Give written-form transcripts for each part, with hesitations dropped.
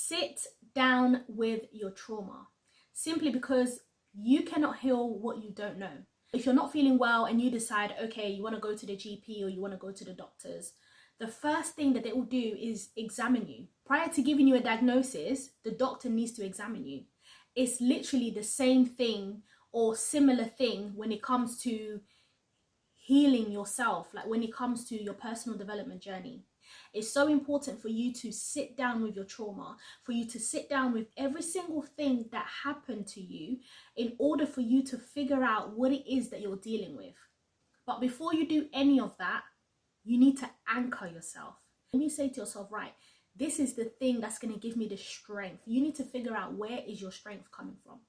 Sit down with your trauma, simply because you cannot heal what you don't know. If you're not feeling well and you decide, okay, you want to go to the GP or you want to go to the doctors, the first thing that they will do is examine you. Prior to giving you a diagnosis, the doctor needs to examine you. It's literally the same thing or similar thing when it comes to healing yourself, like when it comes to your personal development journey. It's so important for you to sit down with your trauma, for you to sit down with every single thing that happened to you in order for you to figure out what it is that you're dealing with. But before you do any of that, you need to anchor yourself. When you say to yourself, right, this is the thing that's going to give me the strength, you need to figure out, where is your strength coming from?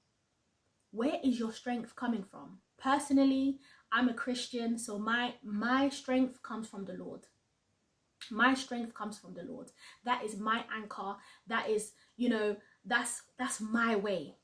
Where is your strength coming from? Personally, I'm a Christian, so my strength comes from the Lord. My strength comes from the Lord. That is my anchor. That is, that's my way.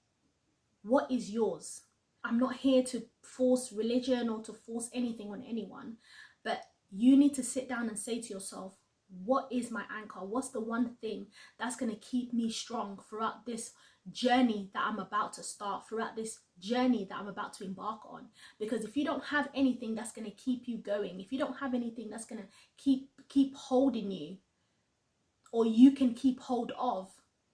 What is yours? I'm not here to force religion or to force anything on anyone, but you need to sit down and say to yourself, what is my anchor? What's the one thing that's going to keep me strong throughout this journey that I'm about to start, throughout this journey that I'm about to embark on? Because if you don't have anything that's going to keep you going, if you don't have anything that's going to keep holding you, or you can keep hold of,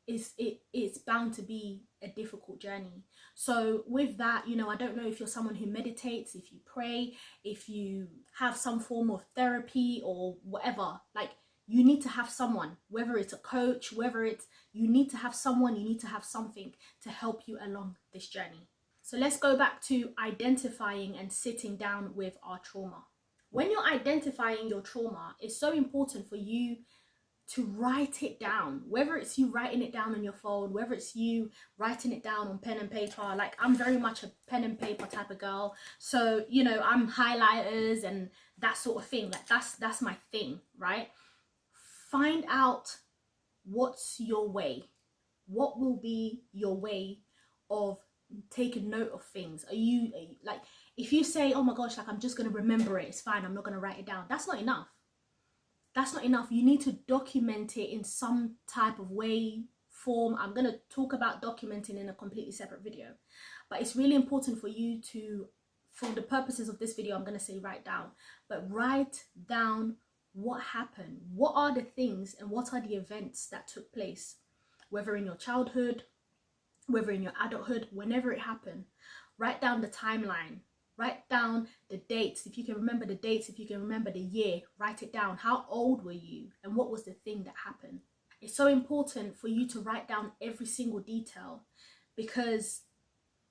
it's bound to be a difficult journey. So with that, I don't know if you're someone who meditates, if you pray, if you have some form of therapy or whatever, like, you need to have someone, whether it's a coach, you need to have someone, you need to have something to help you along this journey. So let's go back to identifying and sitting down with our trauma. When you're identifying your trauma, it's so important for you to write it down, whether it's you writing it down on your phone, whether it's you writing it down on pen and paper. Like, I'm very much a pen and paper type of girl, so I'm highlighters and that sort of thing. Like, that's my thing, right? Find out what's your way. What will be your way of taking note of things? Are you like, if you say, oh my gosh, like, I'm just going to remember it, it's fine, I'm not going to write it down, that's not enough. That's not enough. You need to document it in some type of way, form. I'm going to talk about documenting in a completely separate video, but it's really important for you to, for the purposes of this video, I'm going to say write down, but write down what happened. What are the things and what are the events that took place, whether in your childhood, whether in your adulthood, whenever it happened. Write down the timeline. Write down the dates. If you can remember the dates, if you can remember the year, write it down. How old were you and what was the thing that happened? It's so important for you to write down every single detail, because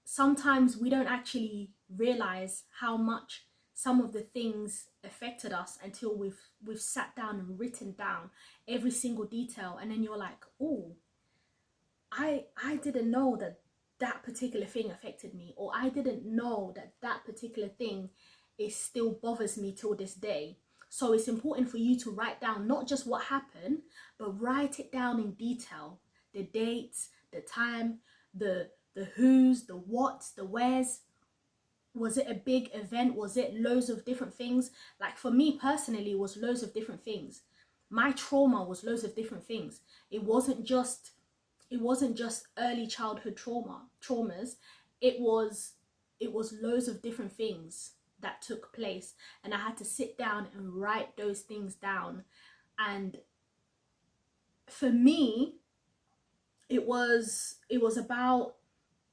sometimes we don't actually realize how much some of the things affected us until we've sat down and written down every single detail, and then you're like, oh, I didn't know that particular thing affected me, or I didn't know that particular thing still bothers me till this day. So it's important for you to write down not just what happened, but write it down in detail. The dates, the time, the who's, the what's, the where's. Was it a big event? Was it loads of different things? Like, for me personally, it was loads of different things. My trauma was loads of different things. It wasn't just early childhood traumas. It was loads of different things that took place, and I had to sit down and write those things down. And for me, it was about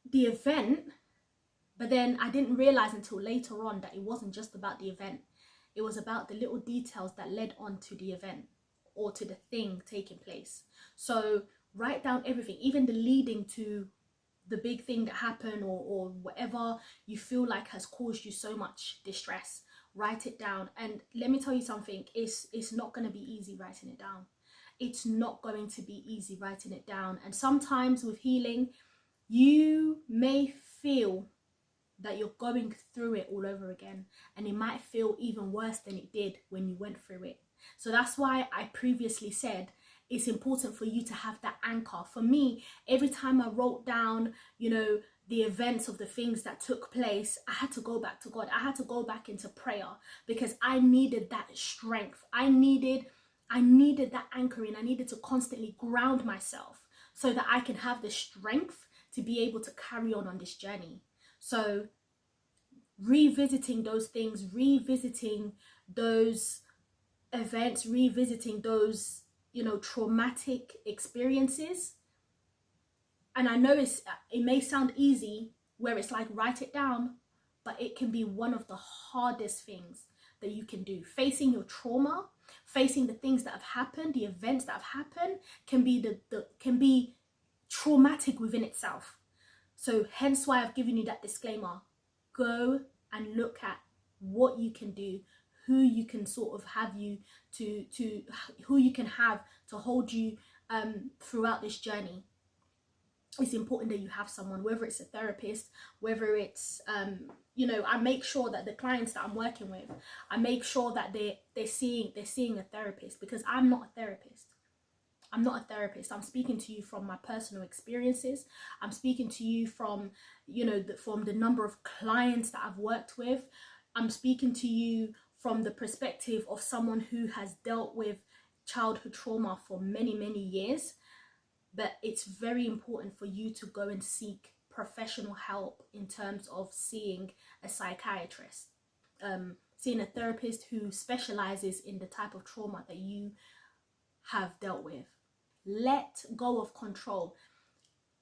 the event, but then I didn't realize until later on that it wasn't just about the event. It was about the little details that led on to the event or to the thing taking place. So write down everything, even the leading to the big thing that happened, or whatever you feel like has caused you so much distress. Write it down. And let me tell you something, it's not going to be easy writing it down. It's not going to be easy writing it down. And sometimes with healing, you may feel that you're going through it all over again, and it might feel even worse than it did when you went through it. So that's why I previously said it's important for you to have that anchor. For me, every time I wrote down, the events of the things that took place, I had to go back to God. I had to go back into prayer, because I needed that strength. I needed that anchoring. I needed to constantly ground myself so that I can have the strength to be able to carry on this journey. So revisiting those things, revisiting those events, revisiting those, you know, traumatic experiences. And I know it may sound easy where it's like write it down, but it can be one of the hardest things that you can do. Facing your trauma, facing the things that have happened, the events that have happened, can be can be traumatic within itself. So hence why I've given you that disclaimer. Go and look at what you can do, who you can sort of have you to who you can have to hold you throughout this journey. It's important that you have someone, whether it's a therapist, whether it's you know, I make sure that the clients that I'm working with, I make sure that they're seeing a therapist, because I'm not a therapist. I'm not a therapist. I'm speaking to you from my personal experiences. I'm speaking to you from, you know, from the number of clients that I've worked with. I'm speaking to you from the perspective of someone who has dealt with childhood trauma for many, many years. But it's very important for you to go and seek professional help in terms of seeing a psychiatrist, seeing a therapist who specializes in the type of trauma that you have dealt with. Let go of control,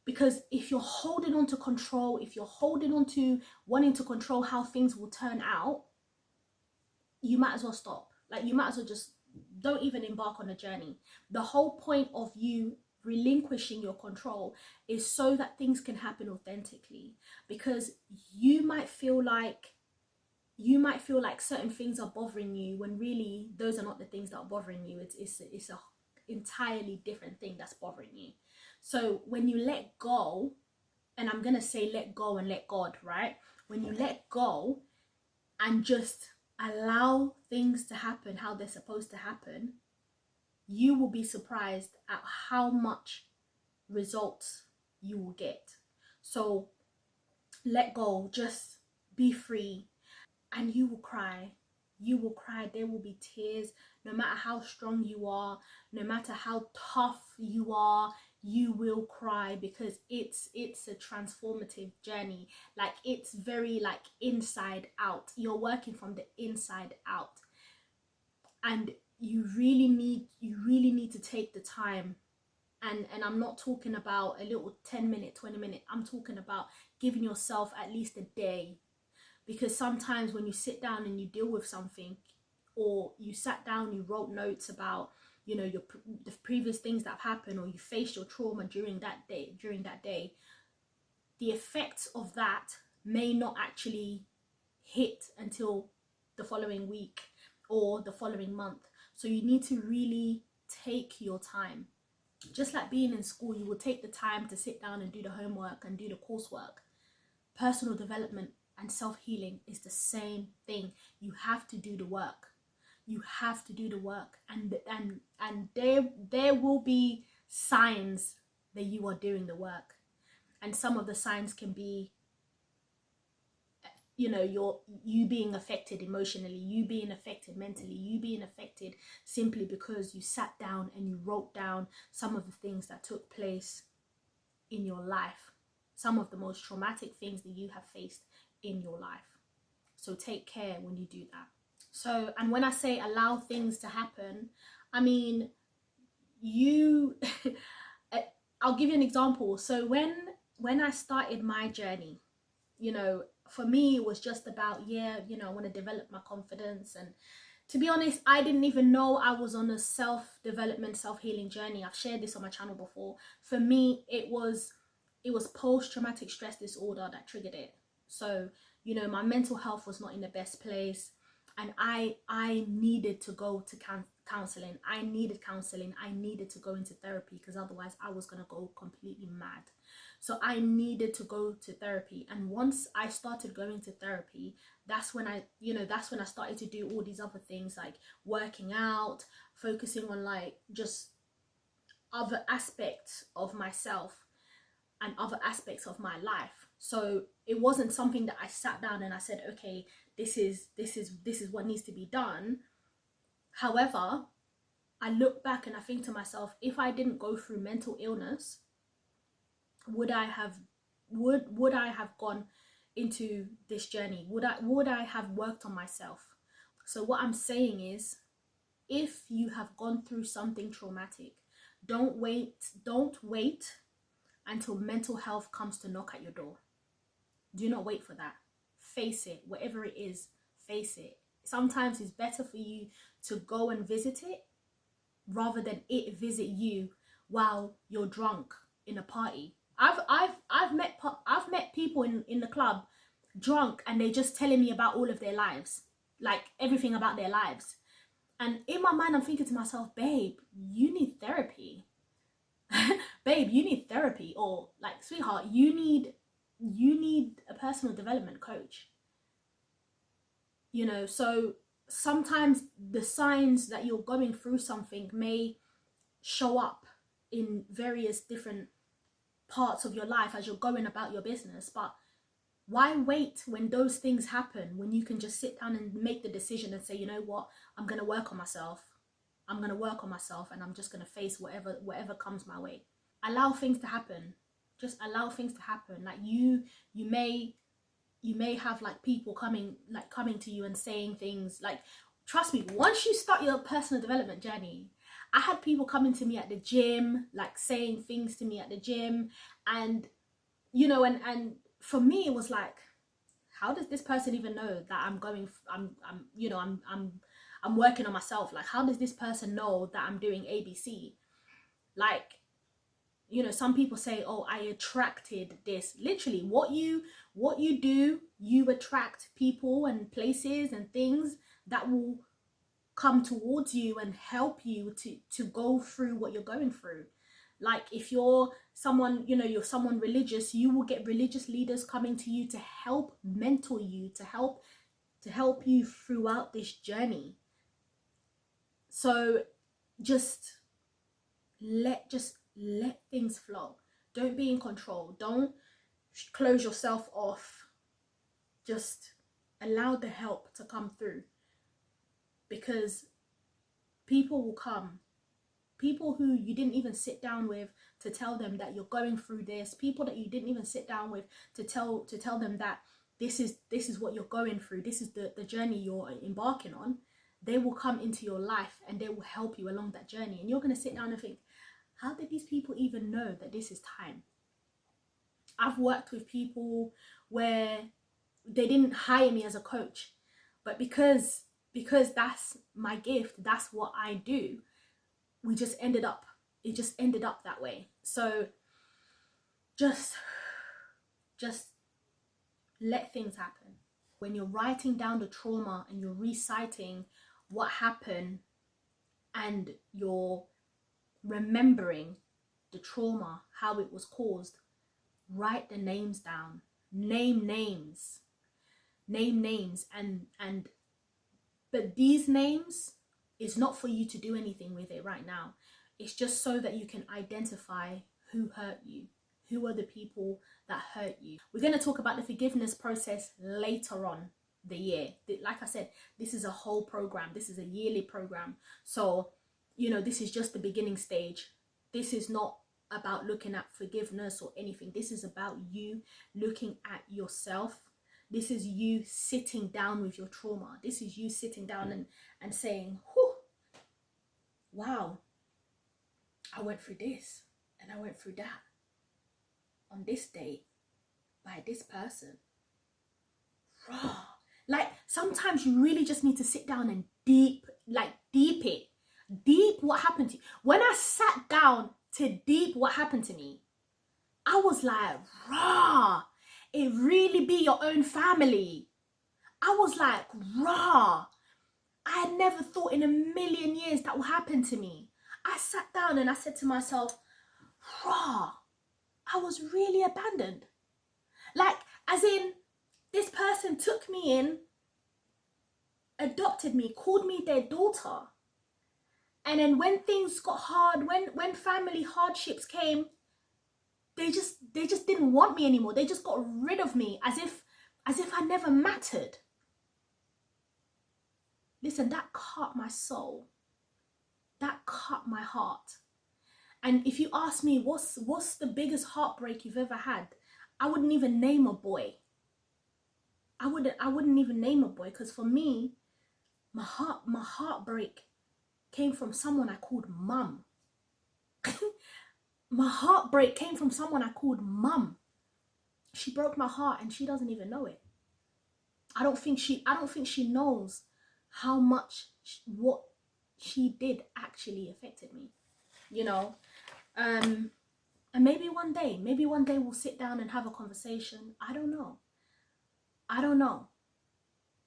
because if you're holding on to control, if you're holding on to wanting to control how things will turn out, you might as well stop. Like, you might as well just don't even embark on a journey. The whole point of you relinquishing your control is so that things can happen authentically, because you might feel like certain things are bothering you when really those are not the things that are bothering you. It's a entirely different thing that's bothering you. So when you let go, and I'm gonna say let go and let God, right? When you let go and just allow things to happen how they're supposed to happen, you will be surprised at how much results you will get. So let go, just be free, and you will cry. You will cry. There will be tears. No matter how strong you are, no matter how tough you are, you will cry, because it's a transformative journey. Like, it's very like inside out. You're working from the inside out, and you really need to take the time. And I'm not talking about a little 10-minute, 20-minute. I'm talking about giving yourself at least a day. Because sometimes when you sit down and you deal with something, or you sat down, you wrote notes about, you know, the previous things that have happened, or you faced your trauma during that day, the effects of that may not actually hit until the following week or the following month. So you need to really take your time. Just like being in school, you will take the time to sit down and do the homework and do the coursework. Personal development and self-healing is the same thing. You have to do the work. You have to do the work, and there will be signs that you are doing the work. And some of the signs can be, you know, you being affected emotionally, you being affected mentally, you being affected simply because you sat down and you wrote down some of the things that took place in your life, some of the most traumatic things that you have faced in your life. So take care when you do that. So, and when I say allow things to happen, I mean, I'll give you an example. So when I started my journey, you know, for me it was just about, yeah, you know, I want to develop my confidence. And to be honest, I didn't even know I was on a self-development, self-healing journey. I've shared this on my channel before. For me, it was post-traumatic stress disorder that triggered it. So, you know, my mental health was not in the best place, and I needed to go to counseling. I needed counseling. I needed to go into therapy, because otherwise I was going to go completely mad. So I needed to go to therapy. And once I started going to therapy, that's when I started to do all these other things, like working out, focusing on like just other aspects of myself and other aspects of my life. So it wasn't something that I sat down and I said, okay, this is what needs to be done. However, I look back and I think to myself, if I didn't go through mental illness, would I have would I have gone into this journey? Would I have worked on myself? So what I'm saying is, if you have gone through something traumatic, don't wait until mental health comes to knock at your door. Do not wait for that. Face it, whatever it is, face it. Sometimes it's better for you to go and visit it rather than it visit you while you're drunk in a party. I've met people in the club drunk, and they just telling me about all of their lives, like everything about their lives. And in my mind, I'm thinking to myself, babe, you need therapy. Babe, you need therapy. Or like, sweetheart, you need a personal development coach. You know, so sometimes the signs that you're going through something may show up in various different parts of your life as you're going about your business. But why wait when those things happen, when you can just sit down and make the decision and say, you know what, I'm going to work on myself. I'm going to work on myself, and I'm just going to face whatever comes my way. Allow things to happen. Just allow things to happen. Like you may have like people coming to you and saying things like, trust me, once you start your personal development journey, I had people coming to me at the gym, like saying things to me at the gym, and you know, and for me it was like, how does this person even know that I'm working on myself? Like, how does this person know that I'm doing ABC? Like, you know, some people say, oh, I attracted this. Literally, what you do, you attract people and places and things that will come towards you and help you to go through what you're going through. Like, if you're someone, you know, you're someone religious, you will get religious leaders coming to you to help mentor you, to help you throughout this journey. So just let things flow. Don't be in control. Don't close yourself off. Just allow the help to come through, because people will come. People who you didn't even sit down with to tell them that you're going through this, people that you didn't even sit down with to tell them that this is what you're going through, this is the journey you're embarking on, they will come into your life and they will help you along that journey. And you're going to sit down and think, how did these people even know that this is time? I've worked with people where they didn't hire me as a coach, but because that's my gift, that's what I do, it just ended up that way. So just let things happen. When you're writing down the trauma and you're reciting what happened and you're remembering the trauma, how it was caused, write the names down. Name names. And but these names is not for you to do anything with it right now. It's just so that you can identify who hurt you, who are the people that hurt you. We're going to talk about the forgiveness process later on the year. Like I said, this is a whole program. This is a yearly program. So, you know, this is just the beginning stage. This is not about looking at forgiveness or anything. This is about you looking at yourself. This is you sitting down with your trauma. This is you sitting down and saying, whew, wow, I went through this and I went through that on this day by this person. Raw. Like, sometimes you really just need to sit down and deep what happened to you. When I sat down to deep what happened to me, I was like, raw. It really be your own family. I was like, raw. I had never thought in a million years that would happen to me. I sat down and I said to myself, raw, I was really abandoned. Like, as in, this person took me in, adopted me, called me their daughter. And then when things got hard, when family hardships came, they just didn't want me anymore. They just got rid of me as if I never mattered. Listen, that cut my soul. That cut my heart. And if you ask me, what's the biggest heartbreak you've ever had? I wouldn't even name a boy. I wouldn't even name a boy, because for me, my heartbreak came from someone I called mum. My heartbreak came from someone I called mum. She broke my heart and she doesn't even know it. I don't think she knows how much what she did actually affected me, you know. And maybe one day we'll sit down and have a conversation. I don't know.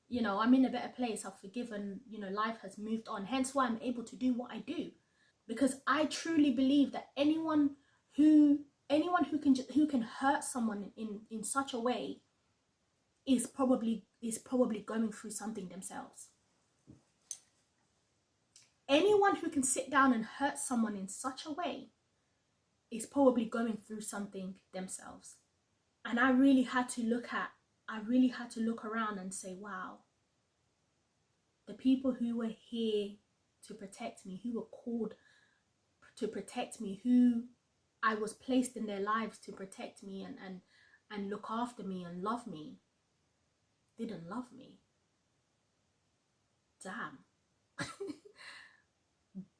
You know, I'm in a better place. I've forgiven, you know, life has moved on. Hence why I'm able to do what I do. Because I truly believe that anyone who can hurt someone in such a way is probably going through something themselves. Anyone who can sit down and hurt someone in such a way is probably going through something themselves. And I really had to look around and say, wow, the people who were here to protect me, who were called to protect me, who I was placed in their lives to protect me and look after me and love me, didn't love me. Damn.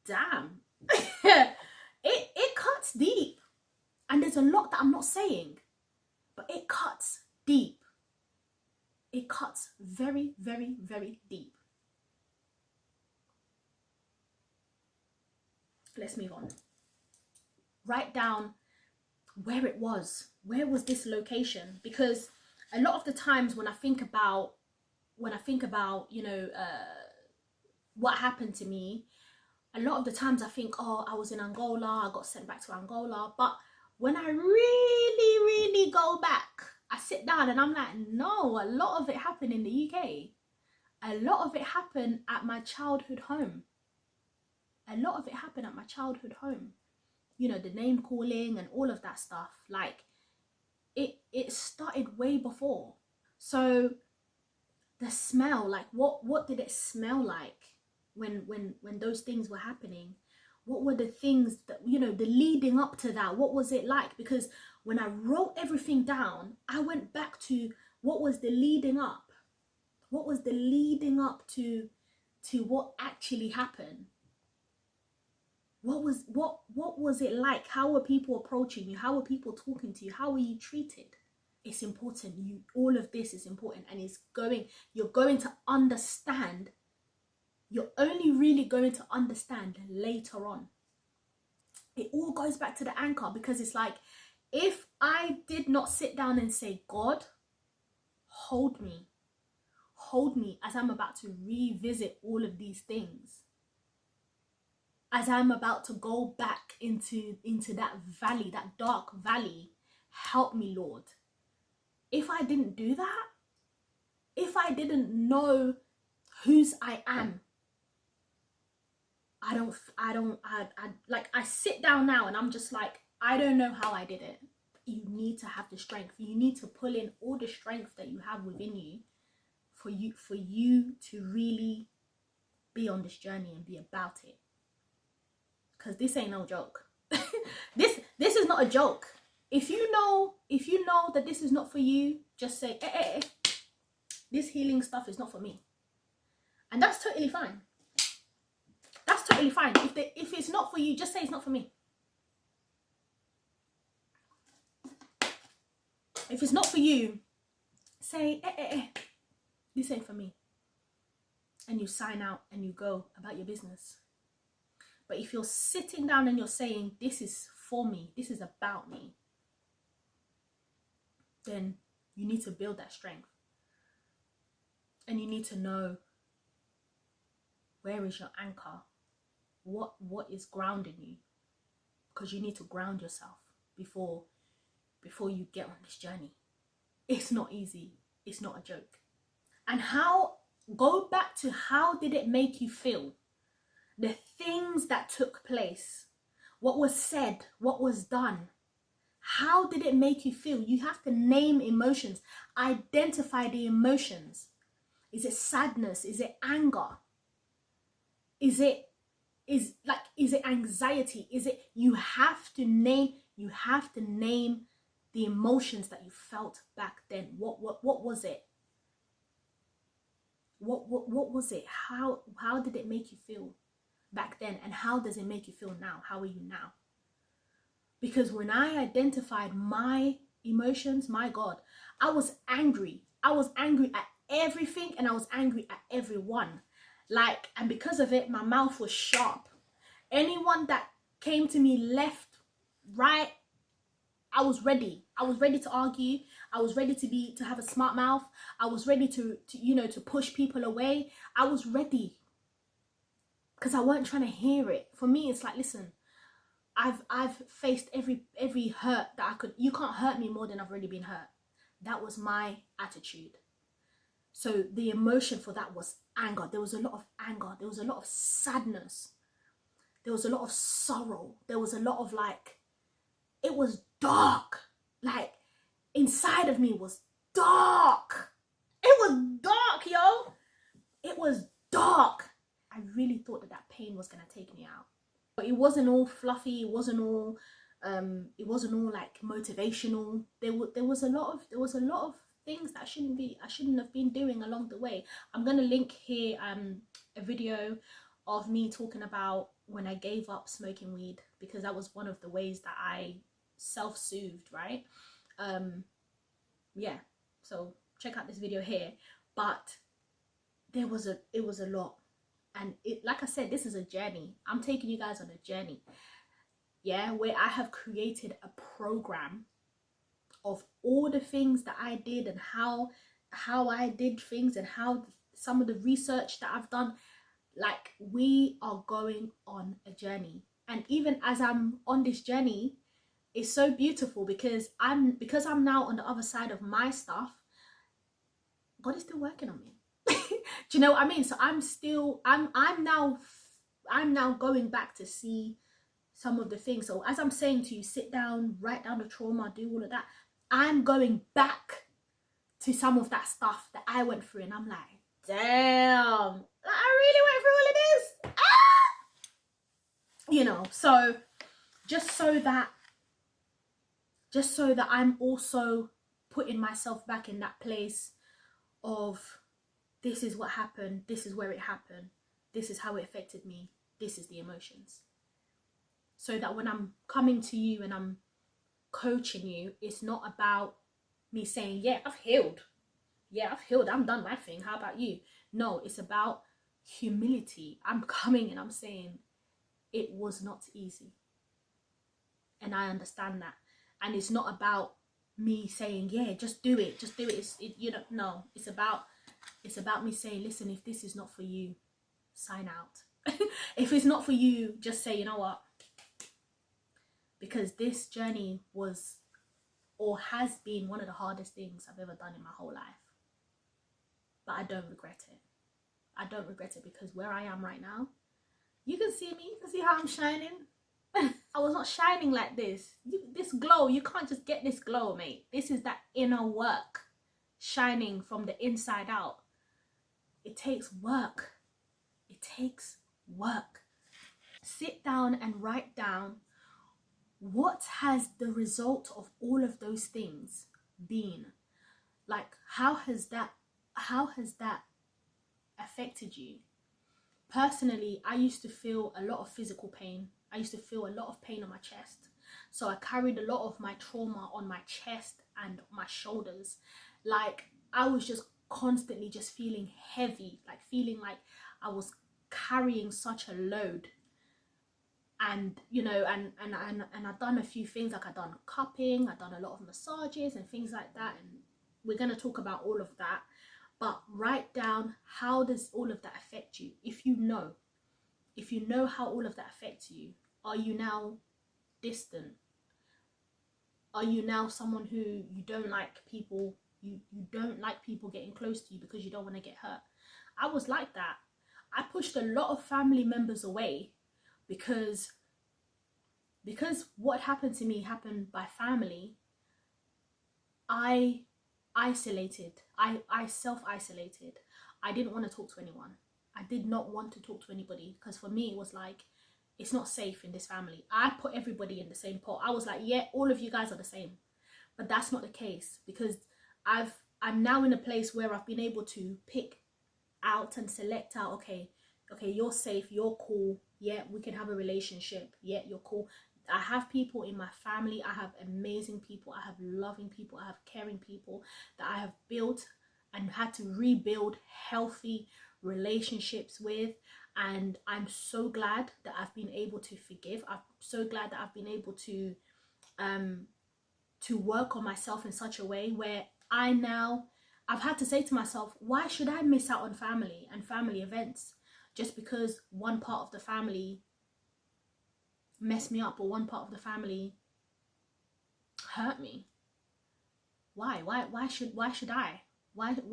Damn. it cuts deep. And there's a lot that I'm not saying, but it cuts deep. It cuts very, very, very deep. Let's move on. Write down where it was. Where was this location? Because a lot of the times when I think about, you know, what happened to me, a lot of the times I think, oh, I was in Angola, I got sent back to Angola. But when I really, really go back, I sit down and I'm like, no, a lot of it happened in the UK. A lot of it happened at my childhood home. You know, the name calling and all of that stuff. Like, it started way before. So the smell, like what did it smell like when those things were happening? What were the things that, you know, the leading up to that? What was it like? Because when I wrote everything down, I went back to what was the leading up. What was the leading up to what actually happened? What was it like? How were people approaching you? How were people talking to you? How were you treated? It's important. All of this is important, and you're going to understand. You're only really going to understand later on. It all goes back to the anchor, because it's like, if I did not sit down and say, God, hold me as I'm about to revisit all of these things, as I'm about to go back into that valley, that dark valley, help me, Lord. If I didn't do that, if I didn't know whose I am, I sit down now and I'm just like, I don't know how I did it. You need to have the strength. You need to pull in all the strength that you have within you for you to really be on this journey and be about it. Because this ain't no joke. This is not a joke. If you know that this is not for you, just say, this healing stuff is not for me. And that's totally fine. That's totally fine. If it's not for you, just say it's not for me. If it's not for you, say, this ain't for me. And you sign out and you go about your business. But if you're sitting down and you're saying, this is for me, this is about me, then you need to build that strength. And you need to know, where is your anchor? What is grounding you? Because you need to ground yourself before you get on this journey. It's not easy. It's not a joke. And go back to, how did it make you feel? The things that took place, what was said, what was done. How did it make you feel? You have to name emotions. Identify the emotions. Is it sadness? Is it anger? Is it is it anxiety? Is it, you have to name the emotions that you felt back then. What was it? What was it? How did it make you feel back then, and how does it make you feel now? How are you now? Because when I identified my emotions, my God, I was angry. I was angry at everything, and I was angry at everyone. Like, and because of it, my mouth was sharp. Anyone that came to me left, right, I was ready. I was ready to argue. I was ready to have a smart mouth. I was ready to to push people away. I was ready because I weren't trying to hear it. For me, it's like, listen, I've faced every hurt that I could. You can't hurt me more than I've already been hurt. That was my attitude. So the emotion for that was anger. There was a lot of anger. There was a lot of sadness. There was a lot of sorrow. There was a lot of, like, it was dark. Like, inside of me was dark. It was dark, yo. It was dark. I really thought that pain was gonna take me out. But it wasn't all fluffy. It wasn't all like motivational. There was a lot of things that I shouldn't have been doing along the way. I'm gonna link here a video of me talking about when I gave up smoking weed, because that was one of the ways that I self-soothed, right? Yeah, so check out this video here. But it was a lot, and it, like I said, this is a journey. I'm taking you guys on a journey, yeah, where I have created a program of all the things that I did, and how I did things, and how some of the research that I've done. Like, we are going on a journey, and even as I'm on this journey, it's so beautiful because I'm now on the other side of my stuff. God is still working on me. Do you know what I mean? So I'm now going back to see some of the things. So as I'm saying to you, sit down, write down the trauma, do all of that, I'm going back to some of that stuff that I went through, and I'm like, damn, I really went through all of this. You know, so just so that I'm also putting myself back in that place of, this is what happened, this is where it happened, this is how it affected me, this is the emotions. So that when I'm coming to you and I'm coaching you, it's not about me saying, yeah, I've healed, I'm done my thing, how about you? No, it's about humility. I'm coming and I'm saying, it was not easy, and I understand that. And it's not about me saying, yeah, just do it. No, it's about me saying, listen, if this is not for you, sign out. If it's not for you, just say, you know what, because this journey was, or has been, one of the hardest things I've ever done in my whole life. But I don't regret it. I don't regret it, because where I am right now, you can see me, you can see how I'm shining. I was not shining like this. This glow, you can't just get this glow, mate. This is that inner work, shining from the inside out. It takes work. It takes work. Sit down and write down, what has the result of all of those things been? Like, how has that affected you? Personally, I used to feel a lot of physical pain. I used to feel a lot of pain on my chest. So I carried a lot of my trauma on my chest and my shoulders. Like, I was just constantly just feeling heavy, like feeling like I was carrying such a load. And you know, and I've done a few things, like I've done cupping, I've done a lot of massages and things like that, and we're going to talk about all of that. But write down, how does all of that affect you? If you know how all of that affects you, are you now distant? Are you now someone who you don't like people, you don't like people getting close to you because you don't want to get hurt? I was like that. I pushed a lot of family members away because what happened to me happened by family. I isolated. I self-isolated. I didn't want to talk to anyone. I did not want to talk to anybody, because for me it was like, It's not safe in this family. I put everybody in the same pot. I was like, yeah, all of you guys are the same. But that's not the case, because I'm now in a place where I've been able to pick out and select out, okay, you're safe, you're cool, yeah, we can have a relationship, yeah, you're cool. I have people in my family, I have amazing people, I have loving people, I have caring people that I have built and had to rebuild healthy relationships with. And I'm so glad that I've been able to forgive. I'm so glad that I've been able to work on myself in such a way where I've had to say to myself, why should I miss out on family and family events just because one part of the family messed me up or one part of the family hurt me? Why should I? Why do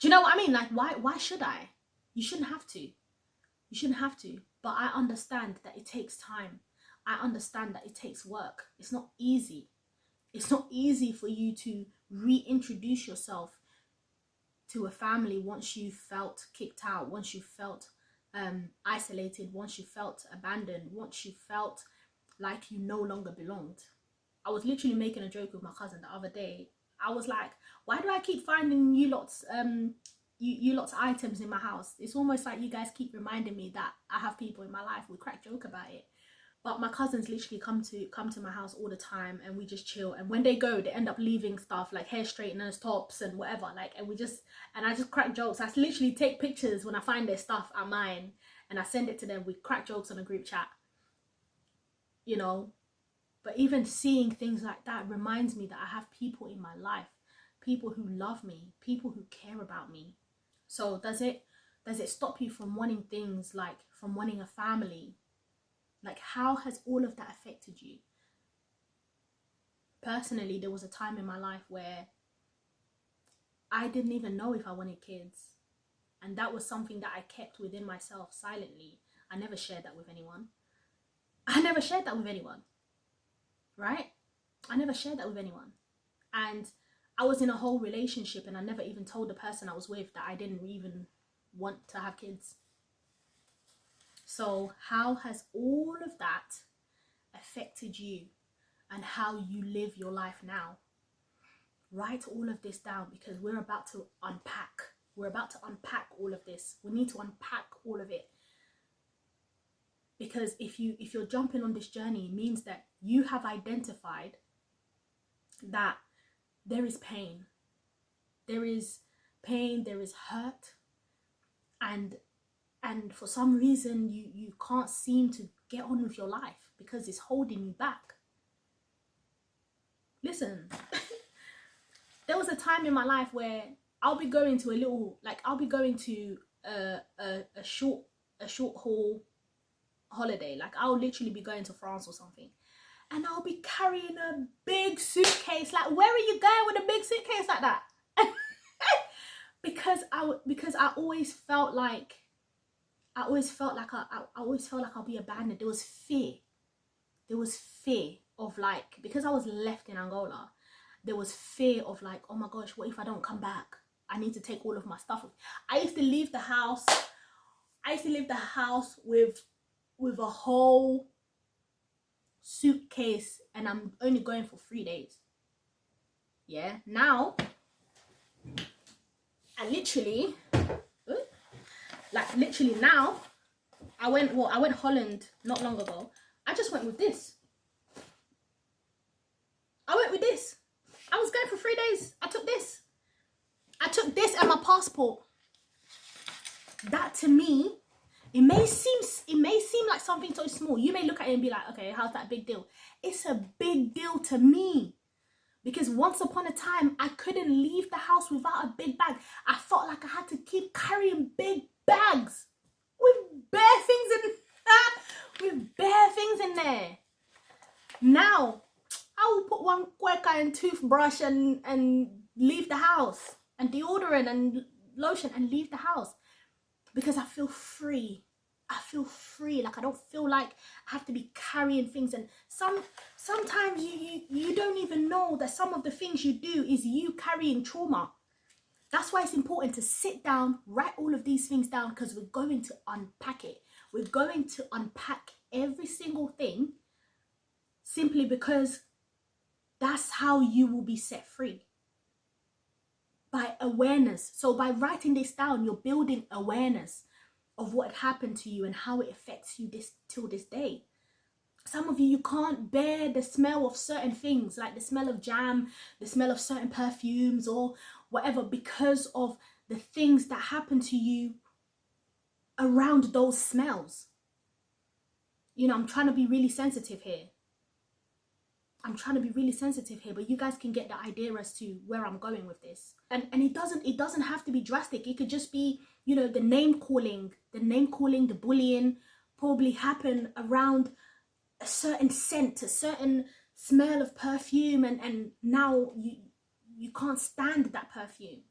you know what I mean? Like, why should I? You shouldn't have to. You shouldn't have to. But I understand that it takes time. I understand that it takes work. It's not easy. It's not easy for you to reintroduce yourself to a family once you felt kicked out, once you felt isolated, once you felt abandoned, once you felt like you no longer belonged. I was literally making a joke with my cousin the other day. I was like, why do I keep finding you lot's items in my house? It's almost like you guys keep reminding me that I have people in my life. We crack joke about it. But my cousins literally come to my house all the time, and we just chill. And when they go, they end up leaving stuff like hair straighteners, tops, and whatever. Like, and I just crack jokes. I literally take pictures when I find their stuff at mine, and I send it to them. We crack jokes on a group chat, you know. But even seeing things like that reminds me that I have people in my life, people who love me, people who care about me. So does it stop you from wanting things, like from wanting a family? Like, how has all of that affected you? Personally, there was a time in my life where I didn't even know if I wanted kids. And that was something that I kept within myself silently. I never shared that with anyone. Right? I never shared that with anyone. And I was in a whole relationship and I never even told the person I was with that I didn't even want to have kids. So how has all of that affected you and how you live your life now? Write all of this down, because we're about to unpack. We're about to unpack all of this. We need to unpack all of it. Because if you're jumping on this journey, it means that you have identified that there is pain. There is pain, there is hurt. And for some reason you can't seem to get on with your life because it's holding you back. Listen, there was a time in my life where I'll be going to a short haul holiday. Like, I'll literally be going to France or something, and I'll be carrying a big suitcase. Like, where are you going with a big suitcase like that? because I always felt like I'll be abandoned. There was fear of, like, because I was left in Angola, there was fear of, like, oh my gosh, what if I don't come back? I need to take all of my stuff. I used to leave the house with a whole suitcase, and I'm only going for 3 days. Yeah, now I literally now I went Holland not long ago. I just went with this. I was going for 3 days. I took this and my passport. That, to me, it may seem like something so small. You may look at it and be like, okay, how's that a big deal? It's a big deal to me. Because once upon a time, I couldn't leave the house without a big bag. I felt like I had to keep carrying big bags with bare things in there. Now, I will put one cueca and toothbrush and leave the house, and deodorant and lotion, and leave the house, because I feel free. Like, I don't feel like I have to be carrying things. And sometimes you don't even know that some of the things you do is you carrying trauma. That's why it's important to sit down, write all of these things down, because we're going to unpack it. We're going to unpack every single thing simply because that's how you will be set free. By awareness. So by writing this down, you're building awareness of what happened to you and how it affects you till this day. Some of you, you can't bear the smell of certain things, like the smell of jam, the smell of certain perfumes or whatever, because of the things that happen to you around those smells. You know, I'm trying to be really sensitive here. But you guys can get the idea as to where I'm going with this. And it doesn't have to be drastic. It could just be, you know, the name calling, the bullying probably happen around a certain scent, a certain smell of perfume, and now you can't stand that perfume.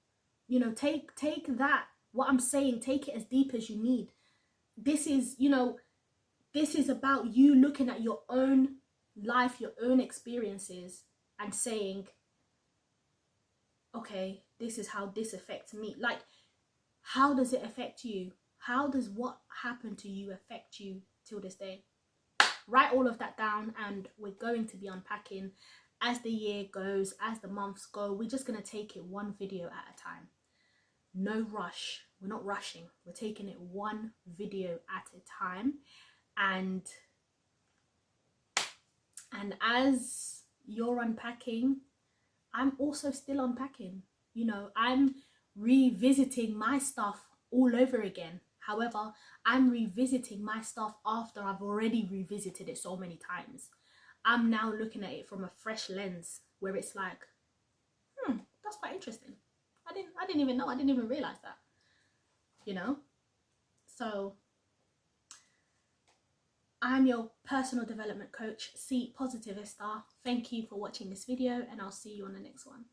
You know, take that, what I'm saying, take it as deep as you need. This is, you know, this is about you looking at your own life, your own experiences, and saying, okay, this is how this affects me. Like, how does it affect you? How does what happened to you affect you till this day? Write all of that down, and we're going to be unpacking as the year goes, as the months go. We're just going to take it one video at a time. No rush. We're not rushing. We're taking it one video at a time. And as you're unpacking, I'm also still unpacking. You know, I'm revisiting my stuff all over again. However, I'm revisiting my stuff after I've already revisited it so many times. I'm now looking at it from a fresh lens where it's like, that's quite interesting. I didn't even know. I didn't even realize that. You know? So I'm your personal development coach, C-Positivista. Thank you for watching this video, and I'll see you on the next one.